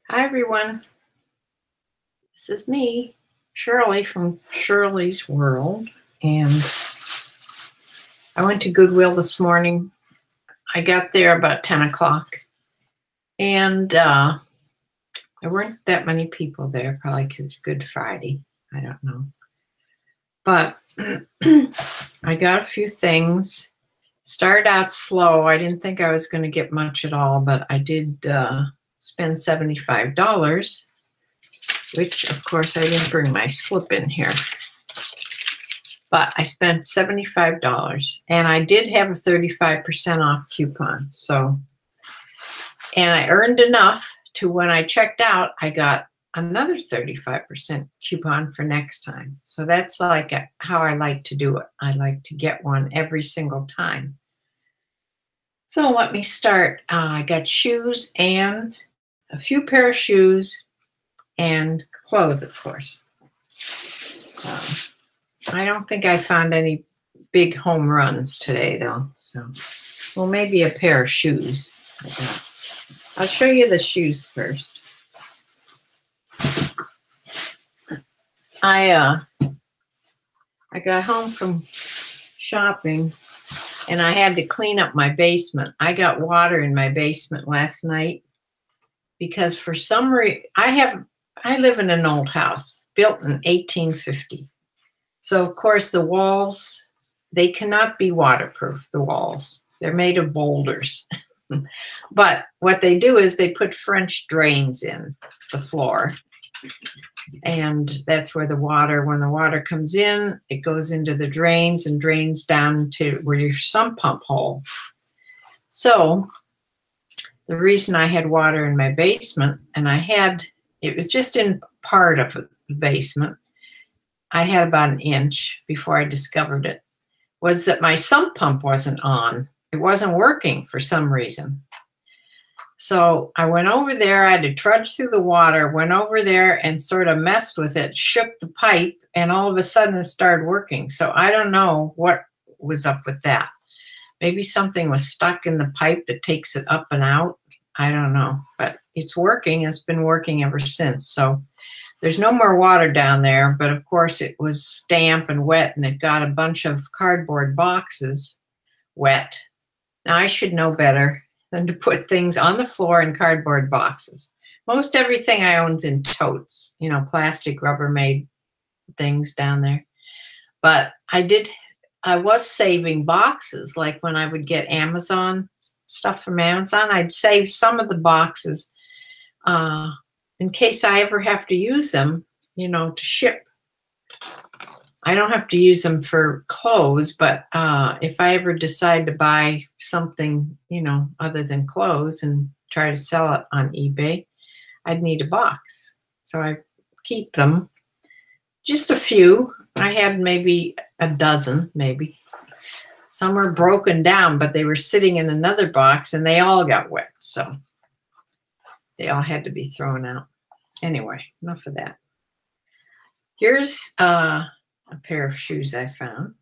Hi, everyone. This is me, Shirley from Shirley's World. And I went to Goodwill this morning. I got there about 10 o'clock. And there weren't that many people there, probably because it's Good Friday. I don't know. But I got a few things. Started out slow. I didn't think I was going to get much at all, but I did spend $75, which of course I didn't bring my slip in here. But I spent $75 and I did have a 35% off coupon. So, and I earned enough to when I checked out, I got another 35% coupon for next time. So that's like how I like to do it. I like to get one every single time. So let me start. I got shoes and a few pair of shoes and clothes, of course. I don't think I found any big home runs today, though. So, well, maybe a pair of shoes. I'll show you the shoes first. I got home from shopping and I had to clean up my basement. I got water in my basement last night because for some reason I live in an old house built in 1850. So of course the walls, they cannot be waterproof, the walls. They're made of boulders. But what they do is they put French drains in the floor. And that's where the water, when the water comes in, it goes into the drains and drains down to where your sump pump hole. So the reason I had water in my basement, and it was just in part of the basement, I had about an inch before I discovered it, was that my sump pump wasn't on. It wasn't working for some reason. So I went over there, I had to trudge through the water, went over there and sort of messed with it, shook the pipe, and all of a sudden it started working. So I don't know what was up with that. Maybe something was stuck in the pipe that takes it up and out. I don't know, but it's working. It's been working ever since. So there's no more water down there, but of course it was damp and wet and it got a bunch of cardboard boxes wet. Now I should know better than to put things on the floor in cardboard boxes. Most everything I own's in totes, plastic, Rubbermaid things down there. But I was saving boxes, like when I would get Amazon stuff from Amazon, I'd save some of the boxes in case I ever have to use them, to ship. I don't have to use them for clothes, but if I ever decide to buy something, other than clothes and try to sell it on eBay, I'd need a box. So I keep them. Just a few. I had maybe a dozen, maybe. Some were broken down, but they were sitting in another box and they all got wet. So they all had to be thrown out. Anyway, enough of that. Here's a pair of shoes I found.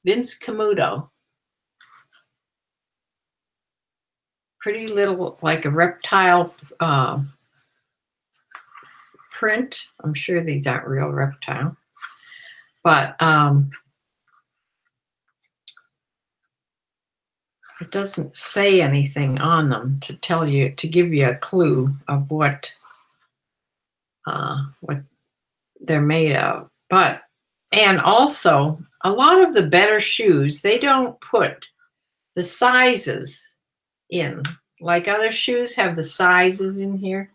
Vince Camuto. Pretty little, like a reptile print. I'm sure these aren't real reptile. But it doesn't say anything on them to give you a clue of what they're made of. And also a lot of the better shoes, they don't put the sizes in. Like other shoes have the sizes in here.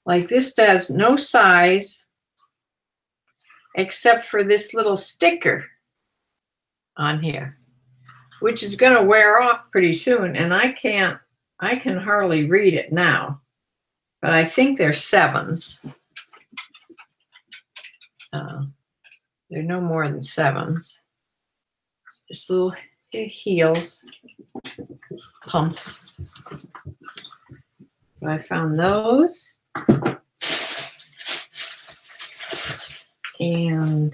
Like this does no size except for this little sticker on here, which is going to wear off pretty soon. And I can hardly read it now, but I think they're 7s. They're no more than 7s. Just little heels, pumps. So I found those. And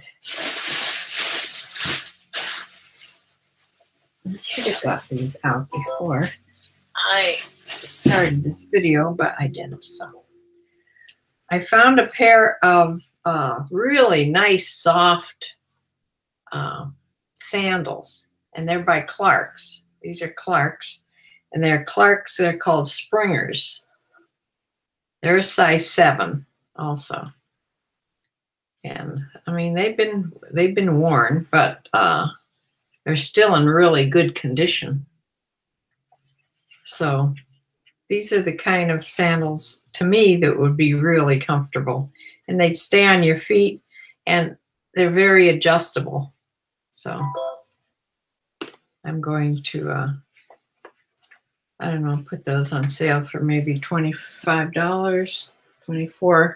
I should have got these out before. I started this video, but I didn't. So I found a pair of really nice, soft sandals, and they're by Clarks. These are Clarks, and they're Clarks. They're called Springers. They're a size 7 also. And I mean, they've been worn, but they're still in really good condition. So these are the kind of sandals to me that would be really comfortable, and they'd stay on your feet, and they're very adjustable. So I'm going to, I don't know, put those on sale for maybe $25, $24,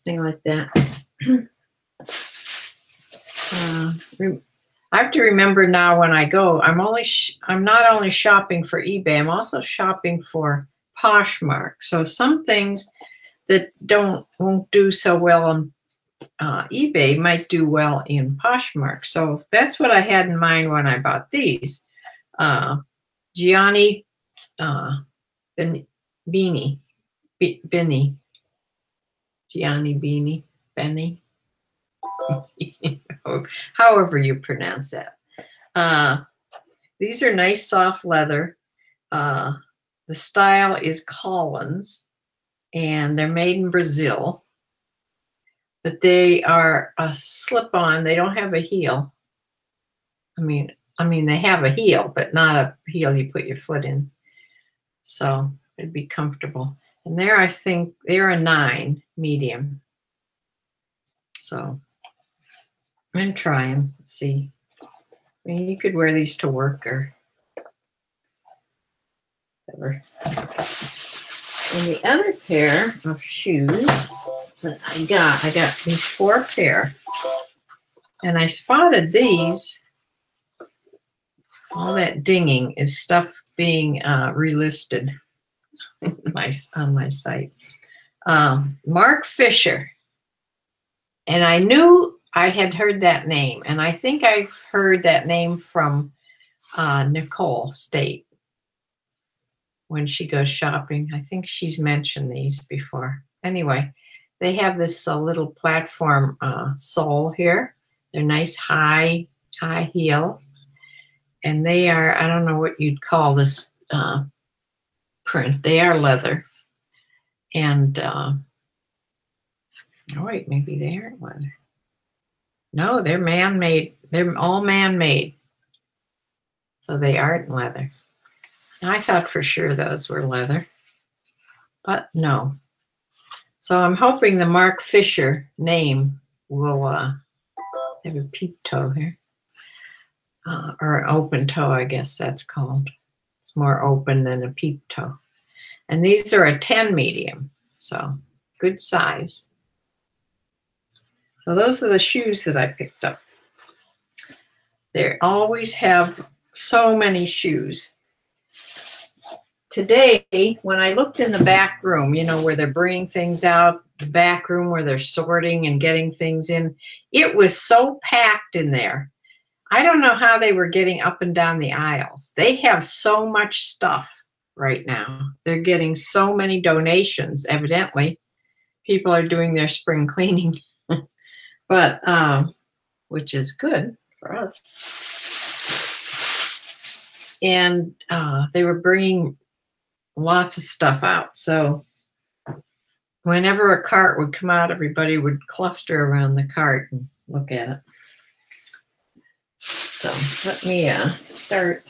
thing like that. I have to remember now when I go, I'm not only shopping for eBay, I'm also shopping for Poshmark. So some things that won't do so well on eBay might do well in Poshmark. So that's what I had in mind when I bought these. Gianni Beanie. Gianni Beanie. Benny. However you pronounce that. These are nice soft leather. The style is Collins, and they're made in Brazil. But they are a slip-on. They don't have a heel. I mean, they have a heel, but not a heel you put your foot in. So it'd be comfortable. And I think they're a 9 medium. So I'm going to try them, see. I mean, you could wear these to work or whatever. And the other pair of shoes that I got these 4 pair. And I spotted these. All that dinging is stuff being relisted on my site. Mark Fisher. And I knew I had heard that name. And I think I've heard that name from Nicole State when she goes shopping. I think she's mentioned these before. Anyway, they have this little platform sole here. They're nice high heels. And they are, I don't know what you'd call this print. They are leather. And, oh wait, maybe they aren't leather. No, they're man-made. They're all man-made. So they aren't leather. I thought for sure those were leather. But no. So I'm hoping the Mark Fisher name will have a peep toe here. Or an open toe, I guess that's called. It's more open than a peep toe. And these are a 10 medium, so good size. So those are the shoes that I picked up. They always have so many shoes. Today, when I looked in the back room, you know, where they're bringing things out, the back room where they're sorting and getting things in, it was so packed in there. I don't know how they were getting up and down the aisles. They have so much stuff right now. They're getting so many donations, evidently. People are doing their spring cleaning, but which is good for us. And they were bringing lots of stuff out. So whenever a cart would come out, everybody would cluster around the cart and look at it. So let me start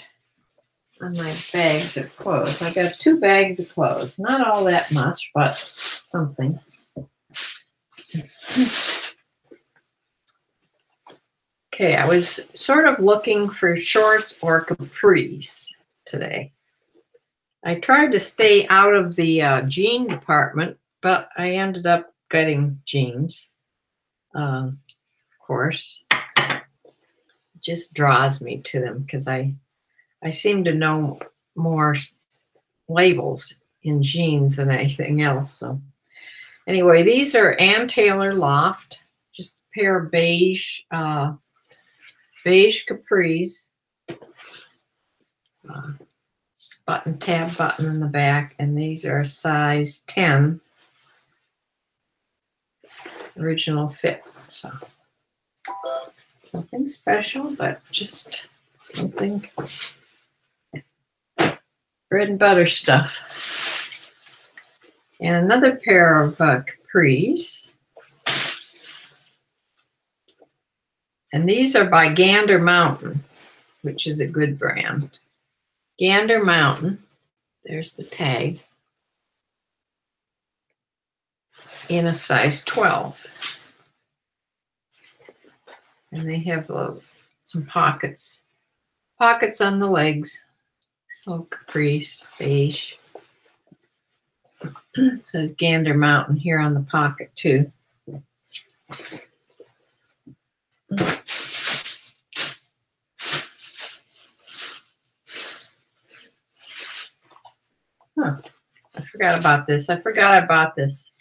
on my bags of clothes. I got 2 bags of clothes. Not all that much, but something. Okay, I was sort of looking for shorts or capris today. I tried to stay out of the jean department, but I ended up getting jeans, of course. Just draws me to them because I seem to know more labels in jeans than anything else. So anyway, these are Ann Taylor Loft, just a pair of beige capris. button, tab button in the back, and these are size 10 original fit. So nothing special, but just something bread and butter stuff. And another pair of capris. And these are by Gander Mountain, which is a good brand. Gander Mountain, there's the tag, in a size 12. And they have some pockets on the legs. So capris, beige. It says Gander Mountain here on the pocket too. Huh. I forgot about this. I forgot I bought this.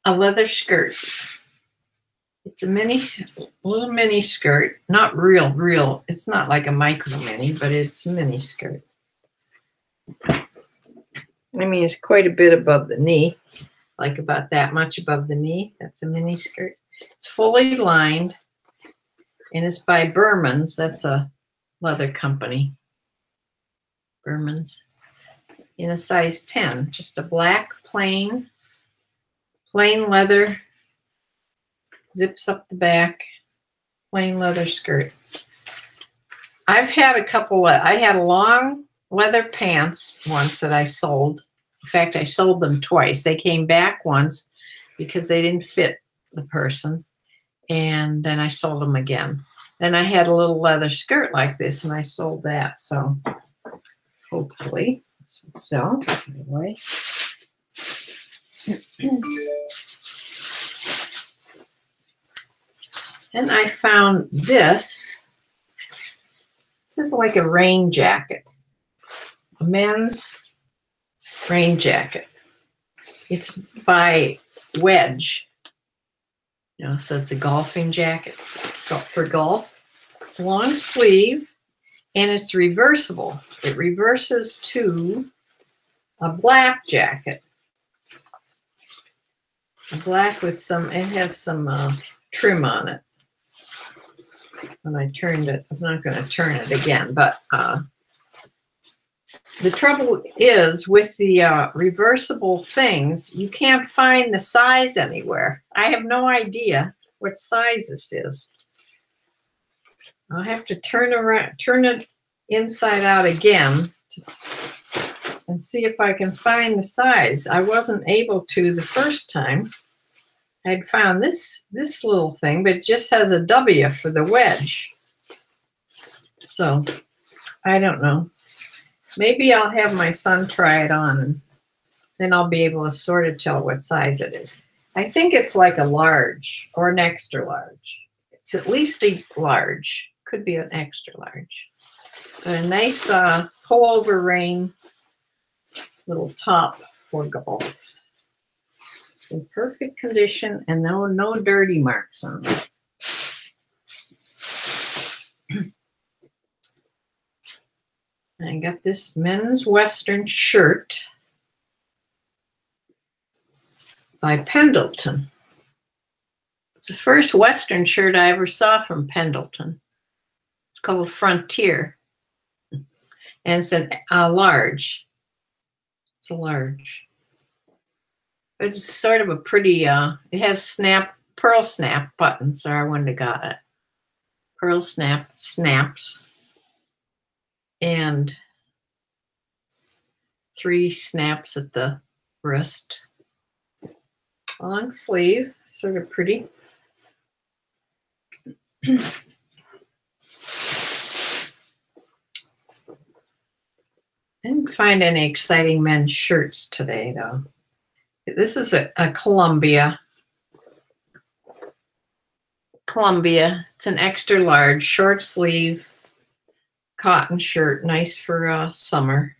A leather skirt. It's a little mini skirt. Not real. It's not like a micro mini, but it's a mini skirt. I mean, it's quite a bit above the knee, like about that much above the knee. That's a mini skirt. It's fully lined, and it's by Berman's. That's a leather company. Berman's, in a size 10. Just a black plain leather, zips up the back, plain leather skirt. I've had I had long leather pants once that I sold. In fact, I sold them twice. They came back once because they didn't fit the person, and then I sold them again. Then I had a little leather skirt like this, and I sold that. So hopefully this will sell. Anyway. And I found this. This is like a rain jacket. A men's rain jacket. It's by Wedge. So it's a golfing jacket for golf. It's long sleeve, and it's reversible. It reverses to a black jacket. A black with it has some trim on it. When I turned it, I'm not going to turn it again, but the trouble is with the reversible things, you can't find the size anywhere. I have no idea what size this is. I'll have to turn it inside out again and see if I can find the size. I wasn't able to the first time. I'd found this little thing, but it just has a W for the wedge. So I don't know. Maybe I'll have my son try it on, and then I'll be able to sort of tell what size it is. I think it's like a large or an extra large. It's at least a large. Could be an extra large. But a nice pullover rain little top for golf. It's in perfect condition and no dirty marks on it. I got this men's Western shirt by Pendleton. It's the first Western shirt I ever saw from Pendleton. It's called Frontier. And it's a large. It's a large. It's sort of a pretty, it has pearl snap buttons, so I wouldn't have got it. Pearl snaps. And 3 snaps at the wrist. Long sleeve, sort of pretty. I didn't find any exciting men's shirts today, though. This is a Columbia. It's an extra large, short sleeve, cotton shirt, nice for summer.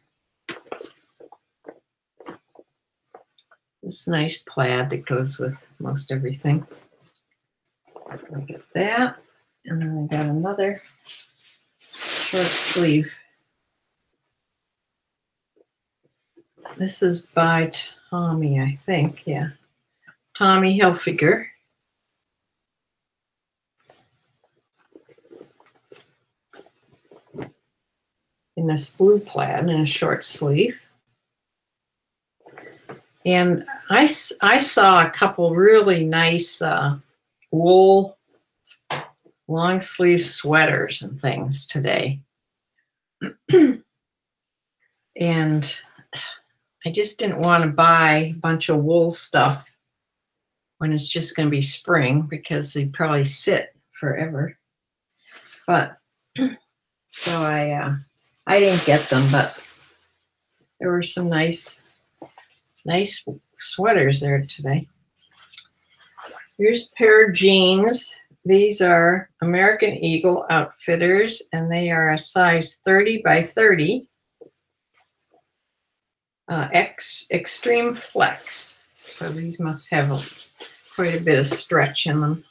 This nice plaid that goes with most everything. I get that, and then I got another short sleeve This is by Tommy, I think. Yeah. Tommy Hilfiger. In this blue plaid and a short sleeve. And I saw a couple really nice wool long sleeve sweaters and things today. And I just didn't want to buy a bunch of wool stuff when it's just going to be spring because they probably sit forever. But so I didn't get them, but there were some nice sweaters there today. Here's a pair of jeans. These are American Eagle Outfitters, and they are a size 30 by 30. Extreme Flex. So these must have quite a bit of stretch in them.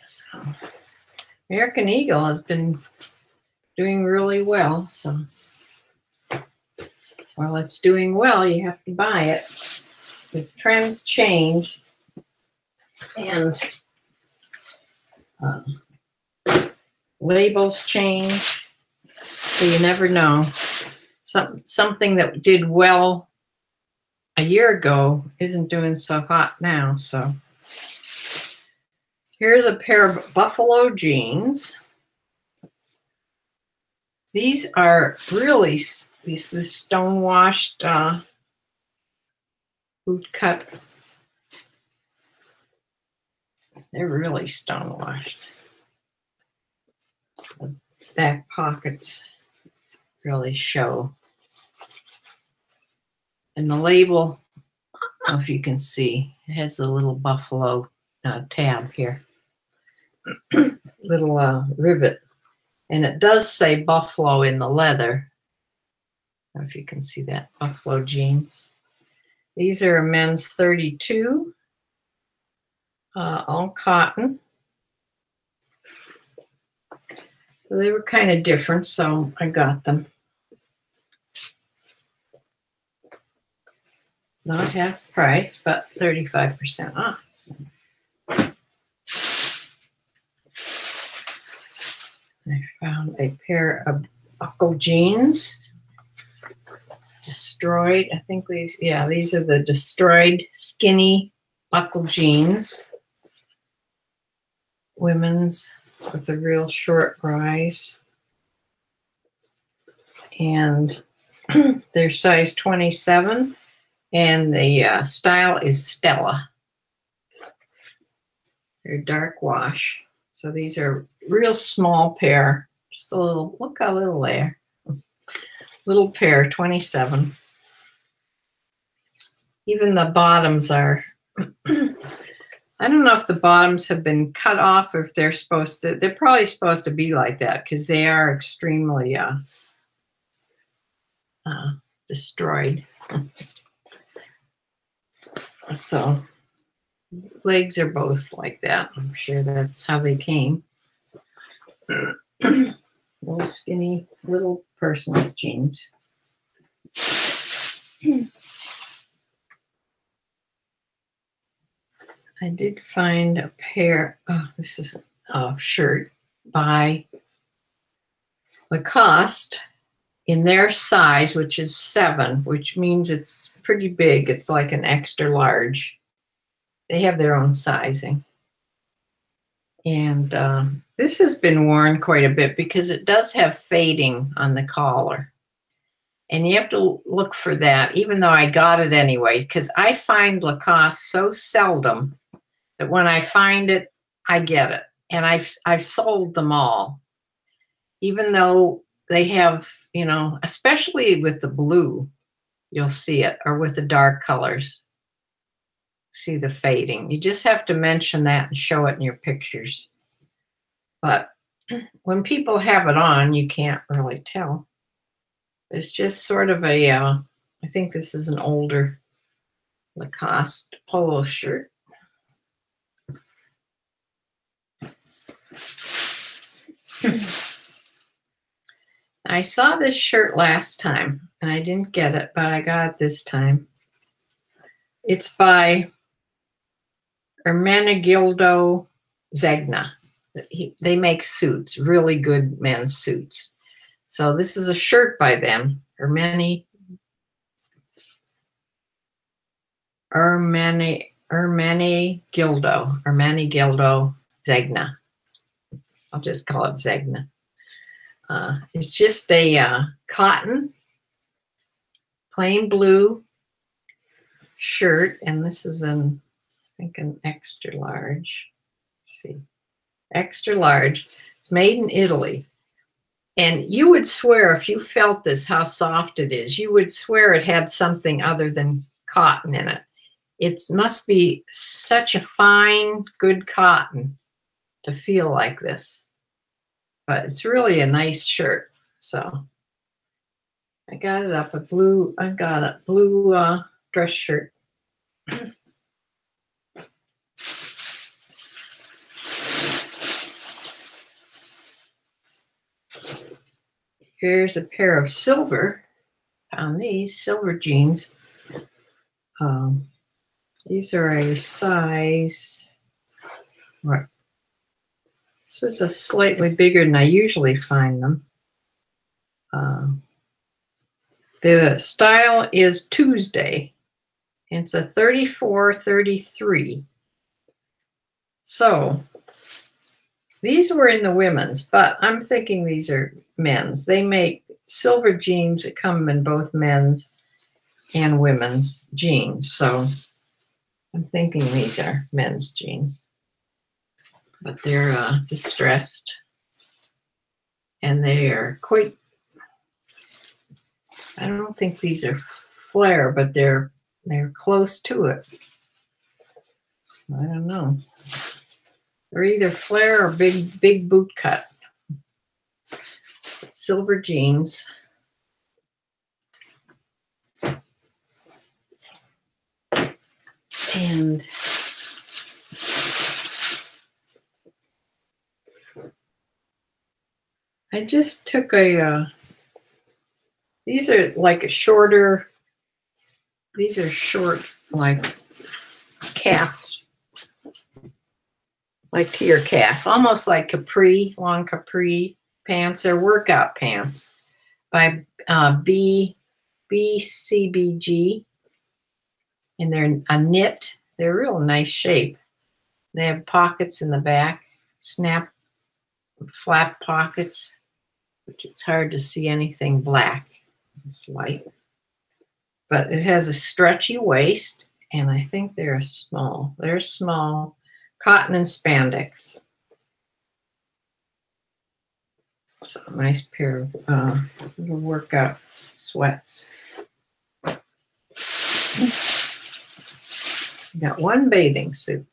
So American Eagle has been doing really well. So while it's doing well, you have to buy it. Because trends change. And labels change, so you never know. Something that did well a year ago isn't doing so hot now. So here's a pair of buffalo jeans. These are really this stone washed boot cut. They're really stone washed. The back pockets really show. And the label, I don't know if you can see, it has a little buffalo tab here. Little rivet. And it does say buffalo in the leather. I don't know if you can see that, buffalo jeans. These are a men's 32. All cotton. So they were kind of different, so I got them. Not half price, but 35% off. So. I found a pair of buckle jeans. Destroyed, I think these are the destroyed skinny buckle jeans. Women's with a real short rise. And they're size 27. And the style is Stella. They're dark wash. So these are real small pair. Just a little, look how little they are. Little pair, 27. Even the bottoms are, I don't know if the bottoms have been cut off or if they're supposed to, they're probably supposed to be like that because they are extremely destroyed. So legs are both like that. I'm sure that's how they came. Little skinny, little person's jeans. I did find a pair, this is a shirt by Lacoste in their size, which is 7, which means it's pretty big. It's like an extra large. They have their own sizing. And this has been worn quite a bit because it does have fading on the collar. And you have to look for that, even though I got it anyway, because I find Lacoste so seldom that when I find it, I get it. And I've sold them all, even though they have, you know, especially with the blue, you'll see it, or with the dark colors. See the fading. You just have to mention that and show it in your pictures. But when people have it on, you can't really tell. It's just sort of a, I think this is an older Lacoste polo shirt. I saw this shirt last time and I didn't get it, but I got it this time. It's by Ermenegildo Zegna. They make suits, really good men's suits. So this is a shirt by them, Ermenegildo Zegna. I'll just call it Zegna. It's just a cotton, plain blue shirt, and this is I think an extra large. Let's see, extra large. It's made in Italy. And you would swear, if you felt this, how soft it is, you would swear it had something other than cotton in it. It must be such a fine, good cotton to feel like this. But it's really a nice shirt. So I got it up, I got a blue dress shirt. Here's a pair of silver, found these silver jeans. These are a size, what? This was a slightly bigger than I usually find them. The style is Tuesday. It's a 34-33. So these were in the women's, but I'm thinking these are men's. They make silver jeans that come in both men's and women's jeans. So I'm thinking these are men's jeans, but they're distressed, and they are quite, I don't think these are flare, but they're close to it. I don't know. They're either flare or big boot cut. Silver jeans. And I just took these are like a shorter, these are short, like calf, like to your calf, almost like capri, long capri pants. They're workout pants by BCBG, and they're a knit. They're real nice shape. They have pockets in the back, flap pockets, which it's hard to see anything black. It's light, but it has a stretchy waist, and I think they're small. They're small, cotton and spandex. So a nice pair of little workout sweats. Got one bathing suit.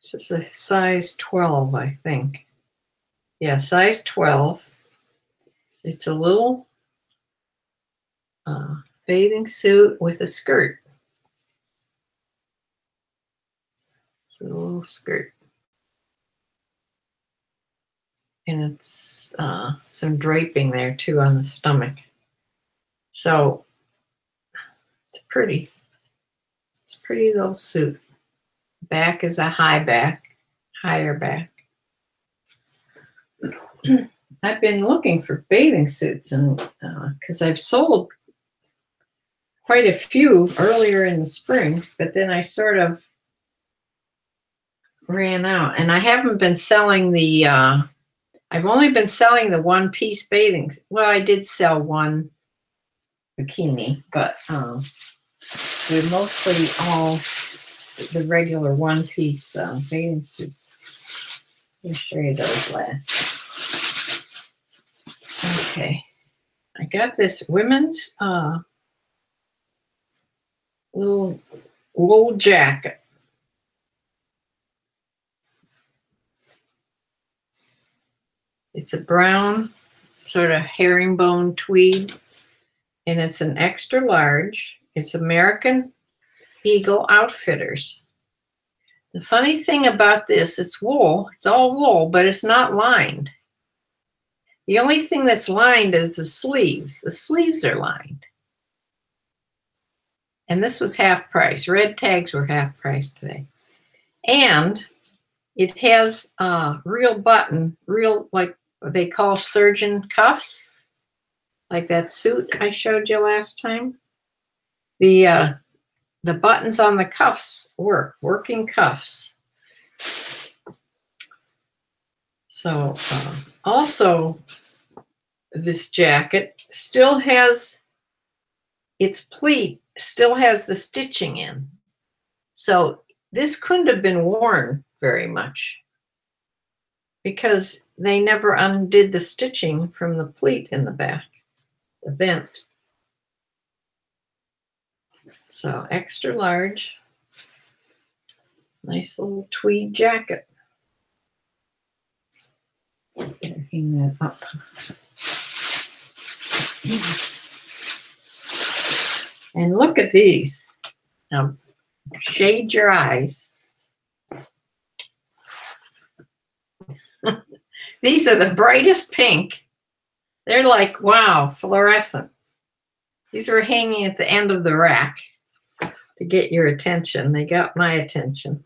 This is a size 12, I think. Yeah, size 12. It's a little bathing suit with a skirt. It's a little skirt. And it's some draping there too on the stomach. So it's pretty. It's a pretty little suit. Back is a higher back. I've been looking for bathing suits, and because I've sold quite a few earlier in the spring, but then I sort of ran out, and I haven't been selling the, I've only been selling the one-piece bathing. Well, I did sell one bikini, but they're mostly all the regular one-piece bathing suits. Let me show you those last. Okay, I got this women's little wool jacket. It's a brown sort of herringbone tweed, and it's an extra large. It's American Eagle Outfitters. The funny thing about this, it's wool. It's all wool, but it's not lined. The only thing that's lined is the sleeves. The sleeves are lined. And this was half price. Red tags were half price today. And it has a real button, real, like what they call surgeon cuffs, like that suit I showed you last time. The buttons on the cuffs work, working cuffs. So also this jacket still has its pleat, still has the stitching in. So this couldn't have been worn very much because they never undid the stitching from the pleat in the back, the vent. So extra large, nice little tweed jacket. Hang that up. And look at these. Now, shade your eyes. These are the brightest pink. They're like, wow, fluorescent. These were hanging at the end of the rack to get your attention. They got my attention.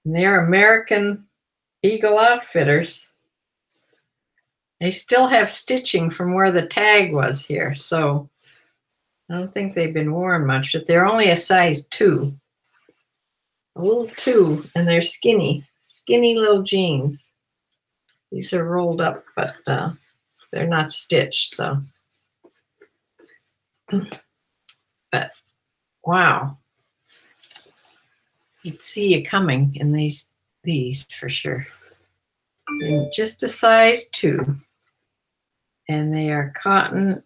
And they're American Eagle Outfitters. They still have stitching from where the tag was here, so I don't think they've been worn much, but they're only a size 2. A little 2, and they're skinny little jeans. These are rolled up, but they're not stitched, so. But, wow. You'd see you coming in these for sure. And just a size 2. And they are cotton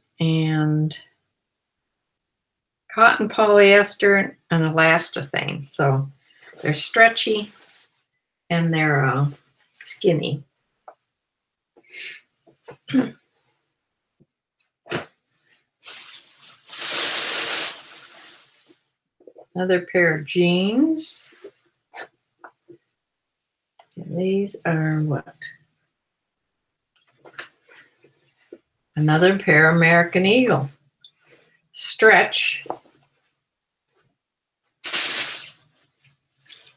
polyester and elastane. So they're stretchy and they're skinny. Another pair of jeans. And these are what? Another pair of American Eagle. Stretch.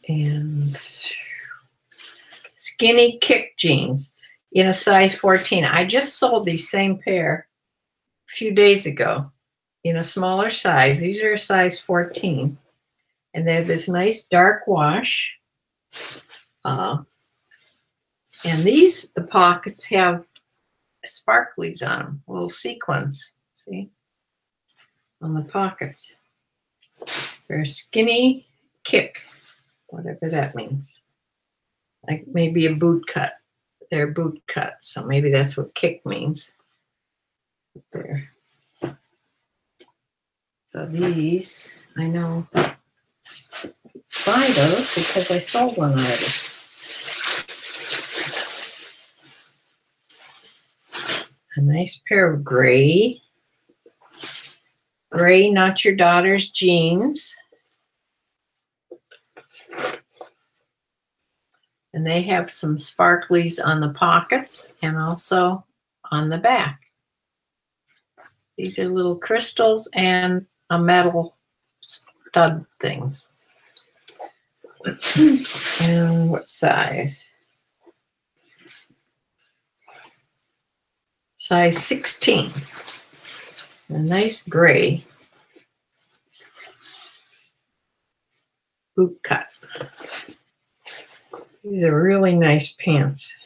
And skinny kick jeans in a size 14. I just sold these same pair a few days ago in a smaller size. These are a size 14. And they have this nice dark wash. And the pockets have sparklies on them, little sequins, see, on the pockets. They're skinny kick, whatever that means. Like maybe a boot cut. They're boot cut, so maybe that's what kick means. There. So these, I know, buy those because I sold one already. A nice pair of gray, not your daughter's jeans. And they have some sparklies on the pockets and also on the back. These are little crystals and a metal stud things. And what size? Size 16. A nice gray boot cut. These are really nice pants.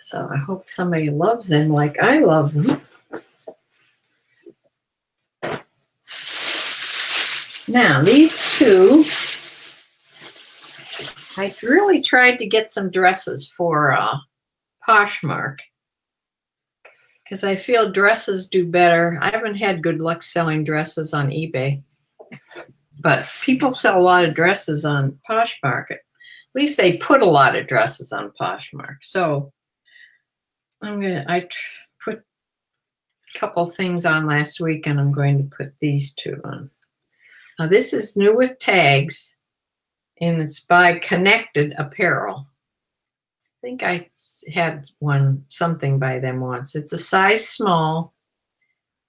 So I hope somebody loves them like I love them. Now, these two, I really tried to get some dresses for Poshmark because I feel dresses do better. I haven't had good luck selling dresses on eBay, but people sell a lot of dresses on Poshmark. At least they put a lot of dresses on Poshmark. So I put couple things on last week, and I'm going to put these two on. This is new with tags, and it's by Connected Apparel. I think I had something by them once. It's a size small,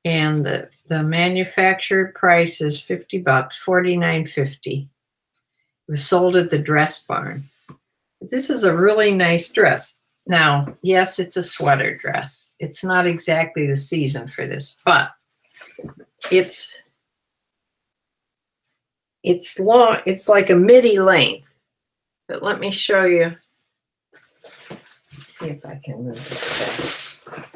and the manufacturer price is $50, $49.50. It was sold at the Dress Barn. This is a really nice dress. Now, yes, it's a sweater dress. It's not exactly the season for this, but it's long. It's like a midi length. But let me show you. Let's see if I can move this back.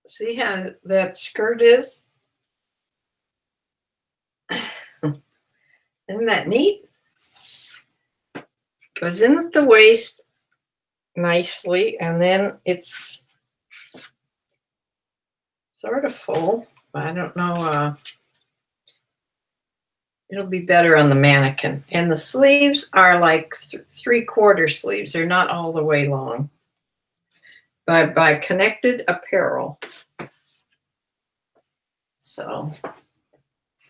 See how that skirt is? Isn't that neat? Goes in at the waist nicely, and then it's sort of full. I don't know. It'll be better on the mannequin. And the sleeves are like 3/4 sleeves. They're not all the way long. By Connected Apparel. So,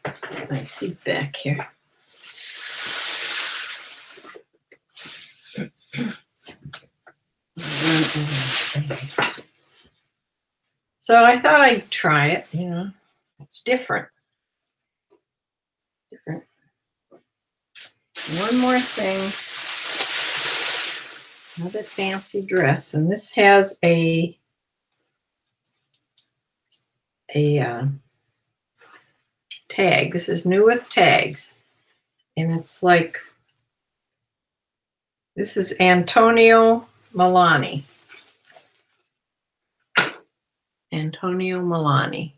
I see back here. So I thought I'd try it, It's different. One more thing. Another fancy dress, and this has a tag. This is new with tags, and it's like, this is Antonio Milani. Antonio Milani,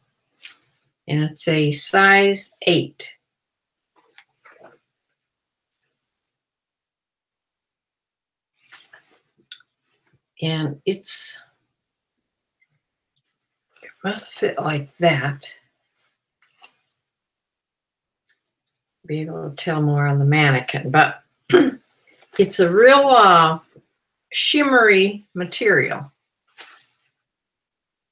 and it's a size 8. And it must fit like that. Be able to tell more on the mannequin, but it's a real shimmery material.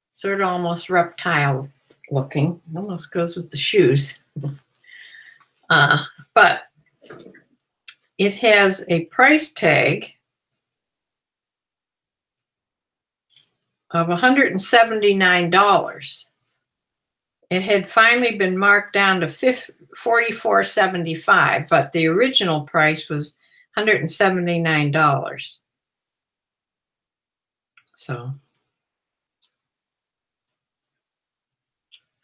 Sort of almost reptile looking. Almost goes with the shoes. But it has a price tag of $179. It had finally been marked down to $44.75, but the original price was $179. So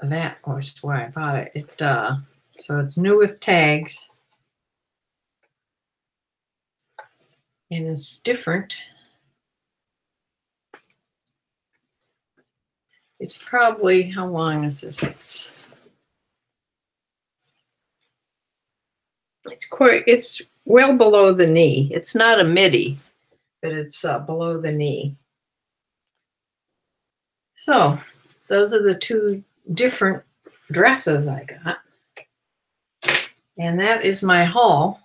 that was why I bought it. So it's new with tags, and it's different. It's probably, how long is this? It's well below the knee. It's not a midi, but it's below the knee. So those are the two different dresses I got. And that is my haul.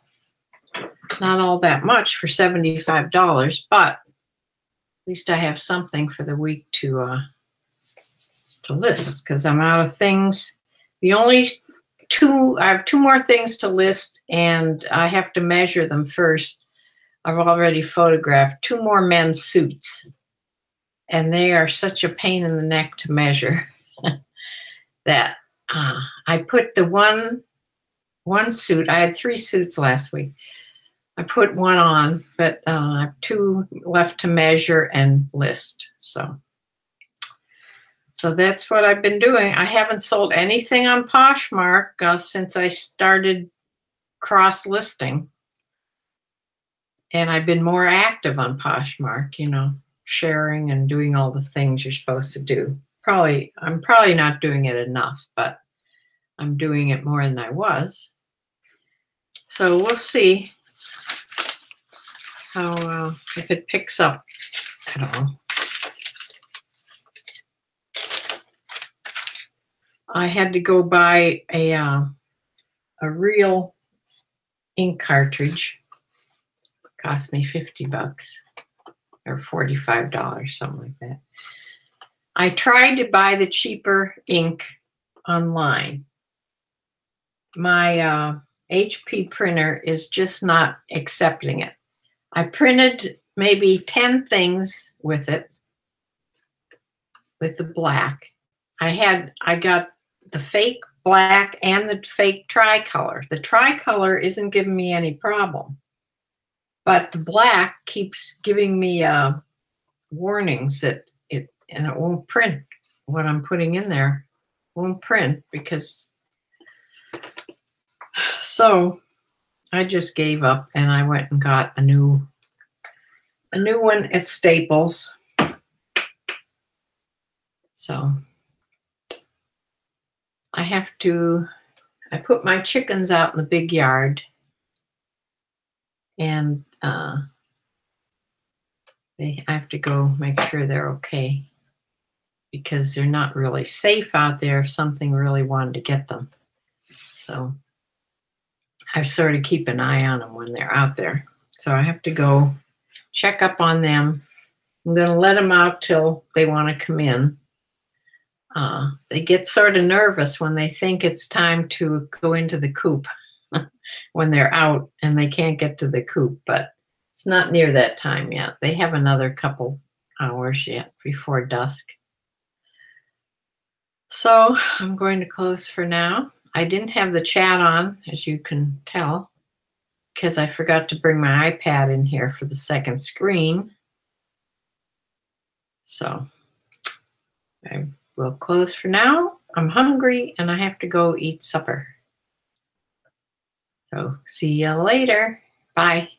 Not all that much for $75, but at least I have something for the week to list, because I'm out of things. I have 2 more things to list, and I have to measure them first. I've already photographed 2 more men's suits, and they are such a pain in the neck to measure that I put the one suit. I had 3 suits last week. I put one on, but I have 2 left to measure and list. So that's what I've been doing. I haven't sold anything on Poshmark since I started cross-listing. And I've been more active on Poshmark, sharing and doing all the things you're supposed to do. I'm probably not doing it enough, but I'm doing it more than I was. So we'll see how if it picks up at all. I had to go buy a real ink cartridge. It cost me $50. or $45, something like that. I tried to buy the cheaper ink online. My HP printer is just not accepting it. I printed maybe 10 things with it, with the black. I got the fake black and the fake tricolor. The tricolor isn't giving me any problem, but the black keeps giving me warnings that it won't print what I'm putting in there. Won't print because, so I just gave up and I went and got a new one at Staples. So I put my chickens out in the big yard, and I have to go make sure they're okay, because they're not really safe out there if something really wanted to get them. So I sort of keep an eye on them when they're out there. So I have to go check up on them. I'm going to let them out till they want to come in. They get sort of nervous when they think it's time to go into the coop when they're out and they can't get to the coop, but it's not near that time yet. They have another couple hours yet before dusk. So I'm going to close for now. I didn't have the chat on, as you can tell, because I forgot to bring my iPad in here for the second screen. So I will close for now. I'm hungry and I have to go eat supper. So see you later. Bye.